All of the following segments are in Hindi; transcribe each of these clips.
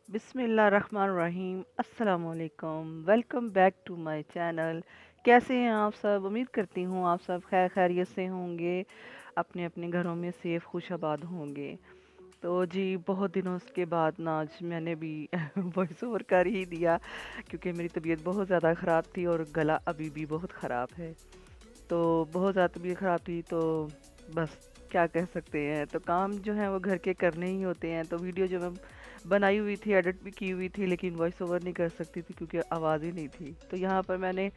बिस्मिल्लाहिर्रहमानिर्रहीम। अस्सलाम वालेकुम। Welcome back to my channel. कैसे हैं आप सब? उम्मीद करती हूँ आप सब खैर खैरियत से होंगे, अपने अपने घरों में सेफ खुश आबाद होंगे। तो जी, बहुत दिनों के बाद ना आज मैंने भी वॉइस ओवर कर ही दिया, क्योंकि मेरी तबीयत बहुत ज़्यादा ख़राब थी और गला अभी भी बहुत ख़राब है। तो बहुत ज़्यादा तबीयत ख़राब थी, तो बस क्या कह सकते हैं, तो काम जो है वो घर के करने ही होते हैं। तो वीडियो जो मैं बनाई हुई थी, एडिट भी की हुई थी, लेकिन वॉइस ओवर नहीं कर सकती थी क्योंकि आवाज़ ही नहीं थी। तो यहाँ पर मैंने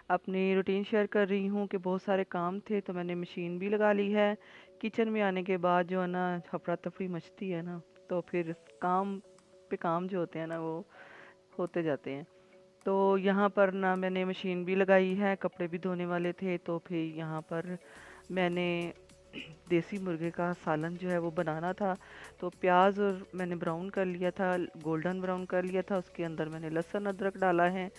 अपनी रूटीन शेयर कर रही हूँ कि बहुत सारे काम थे, तो मैंने मशीन भी लगा ली है। किचन में आने के बाद जो है ना हफड़ा तफड़ी मचती है ना, तो फिर काम पे काम जो होते हैं ना वो होते जाते हैं। तो यहाँ पर ना मैंने मशीन भी लगाई है, कपड़े भी धोने वाले थे, तो फिर यहाँ पर मैंने देसी मुर्गे का सालन जो है वो बनाना था। तो प्याज और मैंने ब्राउन कर लिया था, गोल्डन ब्राउन कर लिया था, उसके अंदर मैंने लहसुन अदरक डाला है।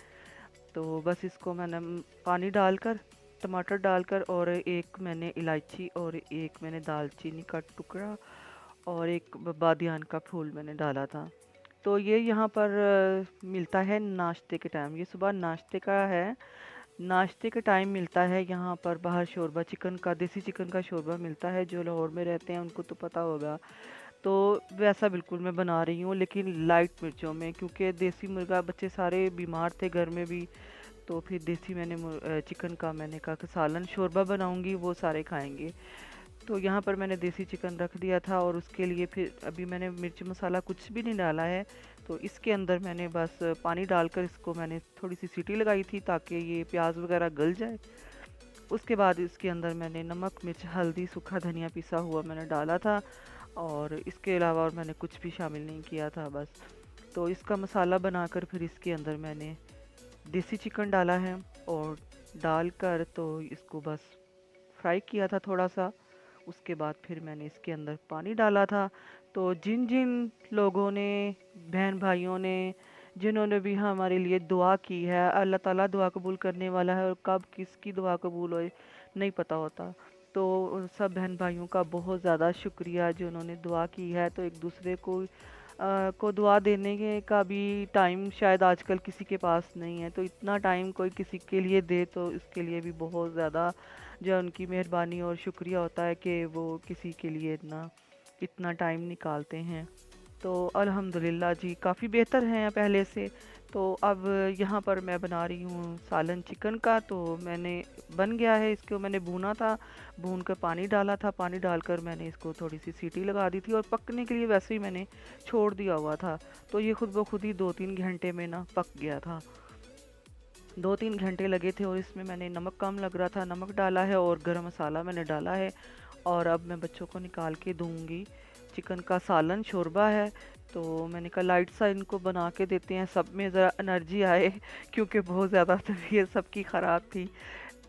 तो बस इसको मैंने पानी डालकर, टमाटर डालकर, और एक मैंने इलायची और एक मैंने दालचीनी का टुकड़ा और एक बादियान का फूल मैंने डाला था। तो ये यहाँ पर मिलता है नाश्ते के टाइम, ये सुबह नाश्ते का है। नाश्ते के टाइम मिलता है यहाँ पर बाहर शोरबा चिकन का, देसी चिकन का शोरबा मिलता है। जो लाहौर में रहते हैं उनको तो पता होगा। तो वैसा बिल्कुल मैं बना रही हूँ, लेकिन लाइट मिर्चों में, क्योंकि देसी मुर्गा बच्चे सारे बीमार थे घर में भी। तो फिर देसी मैंने चिकन का मैंने कहा कि सालन शोरबा बनाऊंगी, वो सारे खाएंगे। तो यहाँ पर मैंने देसी चिकन रख दिया था, और उसके लिए फिर अभी मैंने मिर्च मसाला कुछ भी नहीं डाला है। तो इसके अंदर मैंने बस पानी डालकर इसको मैंने थोड़ी सी सीटी लगाई थी ताकि ये प्याज वगैरह गल जाए। उसके बाद इसके अंदर मैंने नमक मिर्च हल्दी सूखा धनिया पिसा हुआ मैंने डाला था, और इसके अलावा और मैंने कुछ भी शामिल नहीं किया था बस। तो इसका मसाला बनाकर फिर इसके अंदर मैंने देसी चिकन डाला है, और डालकर तो इसको बस फ्राई किया था थोड़ा सा। उसके बाद फिर मैंने इसके अंदर पानी डाला था। तो जिन जिन लोगों ने, बहन भाइयों ने, जिन्होंने भी हमारे लिए दुआ की है, अल्लाह ताला दुआ कबूल करने वाला है, और कब किसकी दुआ कबूल होए नहीं पता होता। तो उन सब बहन भाइयों का बहुत ज़्यादा शुक्रिया जिन्होंने दुआ की है। तो एक दूसरे को दुआ देने का भी टाइम शायद आजकल किसी के पास नहीं है। तो इतना टाइम कोई किसी के लिए दे तो इसके लिए भी बहुत ज़्यादा जो उनकी मेहरबानी और शुक्रिया होता है कि वो किसी के लिए इतना इतना टाइम निकालते हैं। तो अल्हम्दुलिल्लाह जी, काफ़ी बेहतर हैं पहले से। तो अब यहाँ पर मैं बना रही हूँ सालन चिकन का। तो मैंने बन गया है, इसको मैंने भूना था, भून कर पानी डाला था, पानी डालकर मैंने इसको थोड़ी सी सीटी लगा दी थी, और पकने के लिए वैसे ही मैंने छोड़ दिया हुआ था। तो ये खुद ब खुद ही 2-3 घंटे में ना पक गया था। 2-3 घंटे लगे थे, और इसमें मैंने नमक कम लग रहा था, नमक डाला है, और गरम मसाला मैंने डाला है। और अब मैं बच्चों को निकाल के दूंगी। चिकन का सालन शोरबा है, तो मैंने कहा लाइट सा इनको बना के देते हैं, सब में ज़रा एनर्जी आए क्योंकि बहुत ज़्यादा तबीयत सबकी ख़राब थी।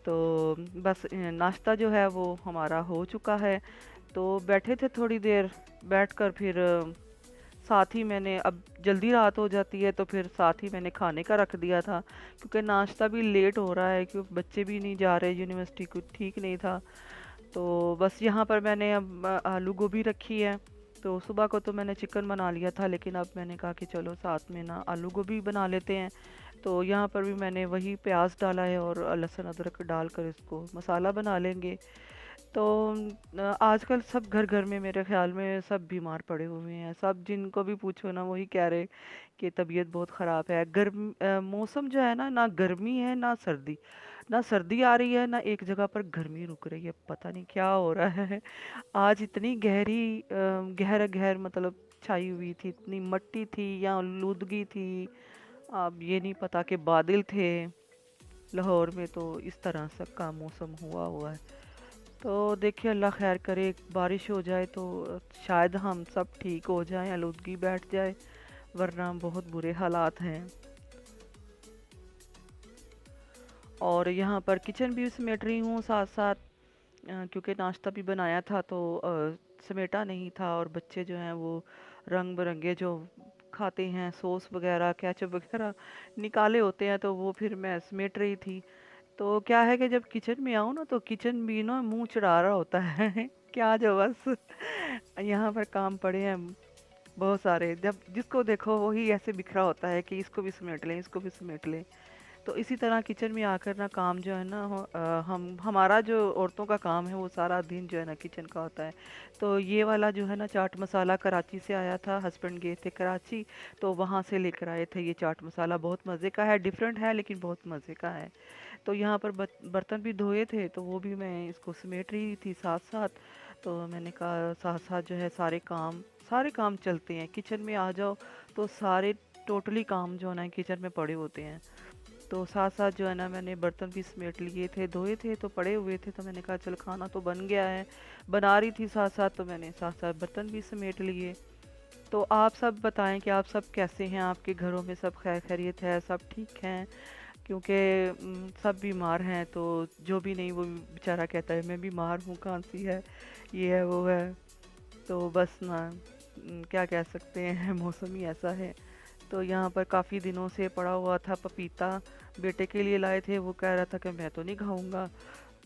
तो बस नाश्ता जो है वो हमारा हो चुका है। तो बैठे थे थोड़ी देर, बैठकर फिर साथ ही मैंने, अब जल्दी रात हो जाती है तो फिर साथ ही मैंने खाने का रख दिया था, क्योंकि नाश्ता भी लेट हो रहा है, क्योंकि बच्चे भी नहीं जा रहे यूनिवर्सिटी, कुछ ठीक नहीं था। तो बस यहाँ पर मैंने अब आलू गोभी रखी है। तो सुबह को तो मैंने चिकन बना लिया था, लेकिन अब मैंने कहा कि चलो साथ में ना आलू गोभी बना लेते हैं। तो यहाँ पर भी मैंने वही प्याज डाला है, और लहसुन अदरक डालकर इसको मसाला बना लेंगे। तो आजकल सब घर घर में मेरे ख्याल में सब बीमार पड़े हुए हैं। सब जिनको भी पूछो ना वही कह रहे कि तबीयत बहुत ख़राब है। मौसम जो है ना, ना गर्मी है ना सर्दी, ना सर्दी आ रही है ना एक जगह पर गर्मी रुक रही है। पता नहीं क्या हो रहा है। आज इतनी गहरी गहर गहर मतलब छाई हुई थी, इतनी मट्टी थी या आलूदगी थी, अब ये नहीं पता कि बादल थे। लाहौर में तो इस तरह से का मौसम हुआ हुआ है। तो देखिए अल्लाह खैर करे, बारिश हो जाए तो शायद हम सब ठीक हो जाएं, आलूदगी बैठ जाए, वरना बहुत बुरे हालात हैं। और यहाँ पर किचन भी समेट रही हूँ साथ साथ, क्योंकि नाश्ता भी बनाया था तो समेटा नहीं था। और बच्चे जो हैं वो रंग बिरंगे जो खाते हैं, सॉस वगैरह केचप वगैरह निकाले होते हैं, तो वो फिर मैं समेट रही थी। तो क्या है कि जब किचन में आओ ना, तो किचन भी ना मुंह चढ़ा रहा होता है क्या जो बस यहाँ पर काम पड़े हैं, बहुत सारे, जब जिसको देखो वही ऐसे बिखरा होता है कि इसको भी समेट लें, इसको भी समेट लें। तो इसी तरह किचन में आकर ना काम जो है ना हम हमारा जो औरतों का काम है वो सारा दिन जो है ना किचन का होता है। तो ये वाला जो है ना चाट मसाला कराची से आया था, हस्बैंड गए थे कराची, तो वहाँ से लेकर आए थे ये चाट मसाला। बहुत मज़े का है, डिफरेंट है लेकिन बहुत मज़े का है। तो यहाँ पर बर्तन भी धोए थे तो वो भी मैं इसको समेट रही थी साथ साथ। तो मैंने कहा साथ साथ जो है सारे काम चलते हैं, किचन में आ जाओ तो सारे टोटली काम जो है ना किचन में पड़े होते हैं। तो साथ साथ जो है ना मैंने बर्तन भी समेट लिए थे, धोए थे तो पड़े हुए थे, तो मैंने कहा चल खाना तो बन गया है, बना रही थी साथ साथ, तो मैंने साथ साथ बर्तन भी समेट लिए। तो आप सब बताएं कि आप सब कैसे हैं, आपके घरों में सब खैर खैरियत है, सब ठीक हैं? क्योंकि सब बीमार हैं, तो जो भी नहीं वो बेचारा कहता है मैं बीमार हूँ, खांसी है, ये है वो है। तो बस ना क्या कह सकते हैं मौसम ही ऐसा है। तो यहाँ पर काफ़ी दिनों से पड़ा हुआ था पपीता, बेटे के लिए लाए थे, वो कह रहा था कि मैं तो नहीं खाऊंगा।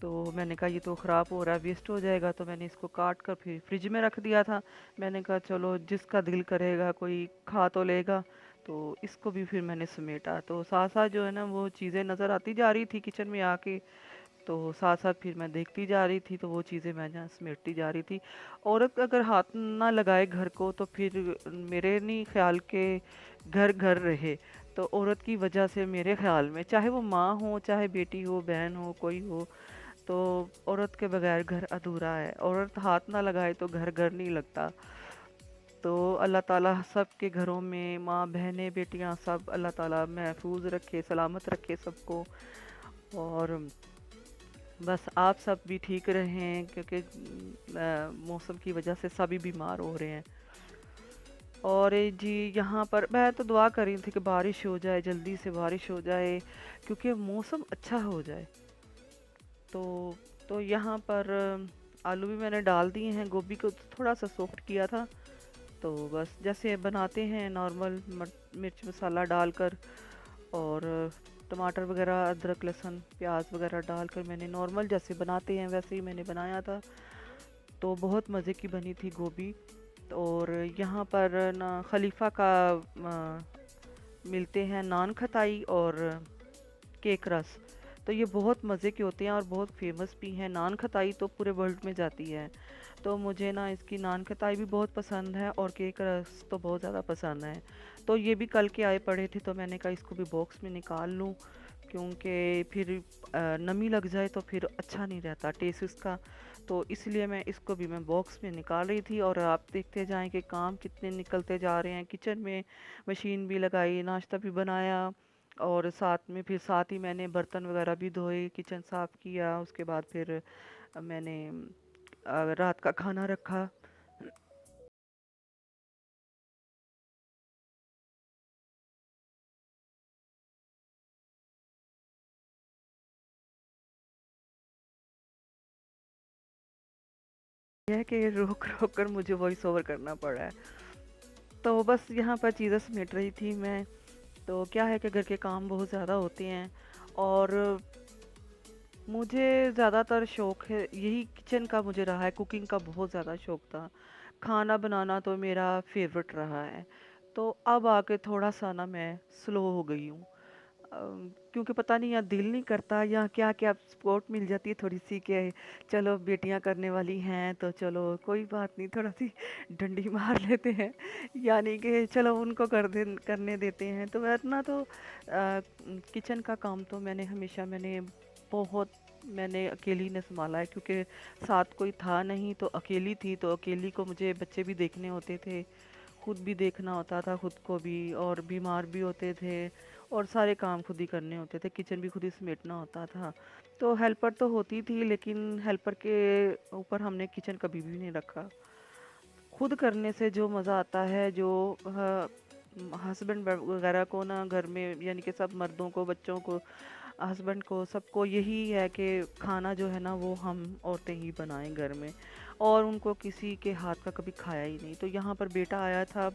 तो मैंने कहा ये तो ख़राब हो रहा है, वेस्ट हो जाएगा, तो मैंने इसको काट कर फिर फ्रिज में रख दिया था। मैंने कहा चलो जिसका दिल करेगा कोई खा तो लेगा। तो इसको भी फिर मैंने समेटा, तो साथ साथ जो है ना वो चीज़ें नज़र आती जा रही थी किचन में आके। तो साथ साथ फिर मैं देखती जा रही थी, तो वो चीज़ें मैं जहाँ समेटती जा रही थी। औरत अगर हाथ ना लगाए घर को तो फिर मेरे नहीं ख्याल के घर घर रहे। तो औरत की वजह से मेरे ख्याल में चाहे वो माँ हो, चाहे बेटी हो, बहन हो, कोई हो, तो औरत के बगैर घर अधूरा है। औरत हाथ ना लगाए तो घर घर नहीं लगता। तो अल्लाह ताला सब के घरों में माँ बहनें बेटियाँ सब अल्लाह ताला महफूज रखे, सलामत रखे सबको। और बस आप सब भी ठीक रहें, क्योंकि मौसम की वजह से सभी बीमार हो रहे हैं। और ये जी यहाँ पर मैं तो दुआ कर रही थी कि बारिश हो जाए, जल्दी से बारिश हो जाए, क्योंकि मौसम अच्छा हो जाए। तो यहाँ पर आलू भी मैंने डाल दिए हैं, गोभी को थोड़ा सा सॉफ्ट किया था। तो बस जैसे बनाते हैं नॉर्मल मिर्च मसाला डालकर, और टमाटर वगैरह, अदरक लहसुन प्याज वगैरह डालकर मैंने नॉर्मल जैसे बनाते हैं वैसे ही मैंने बनाया था। तो बहुत मज़े की बनी थी गोभी। और यहाँ पर ना खलीफा का मिलते हैं नान खताई और केक रस। तो ये बहुत मज़े के होते हैं और बहुत फेमस भी हैं। नान खताई तो पूरे वर्ल्ड में जाती है। तो मुझे ना इसकी नान खताई भी बहुत पसंद है और केक रस तो बहुत ज़्यादा पसंद है। तो ये भी कल के आए पड़े थे, तो मैंने कहा इसको भी बॉक्स में निकाल लूँ, क्योंकि फिर नमी लग जाए तो फिर अच्छा नहीं रहता टेस्ट इसका। तो इसलिए मैं इसको भी मैं बॉक्स में निकाल रही थी। और आप देखते जाएं कि काम कितने निकलते जा रहे हैं किचन में। मशीन भी लगाई, नाश्ता भी बनाया, और साथ में फिर साथ ही मैंने बर्तन वगैरह भी धोए, किचन साफ़ किया। उसके बाद फिर मैंने रात का खाना रखा। यह है कि रोक रोक कर मुझे वॉइस ओवर करना पड़ा है। तो बस यहाँ पर चीज़ें समेट रही थी मैं। तो क्या है कि घर के काम बहुत ज़्यादा होते हैं, और मुझे ज़्यादातर शौक है यही किचन का, मुझे रहा है कुकिंग का बहुत ज़्यादा शौक था। खाना बनाना तो मेरा फेवरेट रहा है। तो अब आके थोड़ा सा ना मैं स्लो हो गई हूँ। क्योंकि पता नहीं या दिल नहीं करता या क्या क्या सपोर्ट मिल जाती है थोड़ी सी कि चलो बेटियां करने वाली हैं तो चलो कोई बात नहीं, थोड़ा सी डंडी मार लेते हैं, यानी कि चलो उनको करने देते हैं। तो वरना तो किचन का काम तो बहुत मैंने अकेली ने संभाला है, क्योंकि साथ कोई था नहीं, तो अकेली थी, तो अकेली को मुझे बच्चे भी देखने होते थे, खुद भी देखना होता था खुद को भी, और बीमार भी होते थे, और सारे काम खुद ही करने होते थे, किचन भी खुद ही समेटना होता था। तो हेल्पर तो होती थी, लेकिन हेल्पर के ऊपर हमने किचन कभी भी नहीं रखा। खुद करने से जो मज़ा आता है, जो हस्बैंड वगैरह को ना घर में, यानी कि सब मर्दों को, बच्चों को, हस्बैंड को, सबको यही है कि खाना जो है ना वो हम औरतें ही बनाएं घर में, और उनको किसी के हाथ का कभी खाया ही नहीं। तो यहाँ पर बेटा आया था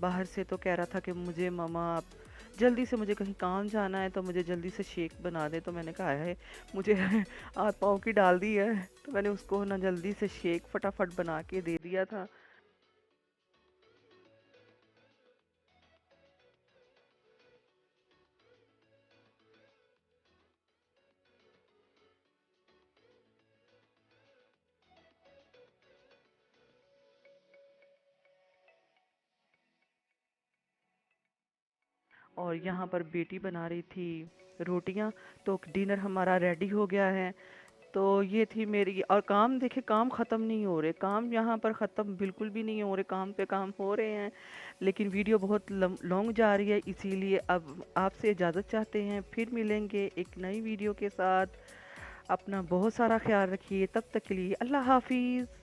बाहर से, तो कह रहा था कि मुझे मम्मा आप जल्दी से, मुझे कहीं काम जाना है तो मुझे जल्दी से शेक बना दे। तो मैंने कहा है मुझे हाथ पाँव की डाल दी है, तो मैंने उसको ना जल्दी से शेक फटाफट बना के दे दिया था। और यहाँ पर बेटी बना रही थी रोटियाँ। तो डिनर हमारा रेडी हो गया है। तो ये थी मेरी, और काम देखिए, काम ख़त्म नहीं हो रहे, काम यहाँ पर ख़त्म बिल्कुल भी नहीं हो रहे, काम पे काम हो रहे हैं। लेकिन वीडियो बहुत लॉन्ग जा रही है, इसीलिए अब आपसे इजाज़त चाहते हैं। फिर मिलेंगे एक नई वीडियो के साथ। अपना बहुत सारा ख्याल रखिए, तब तक के लिए अल्लाह हाफिज़।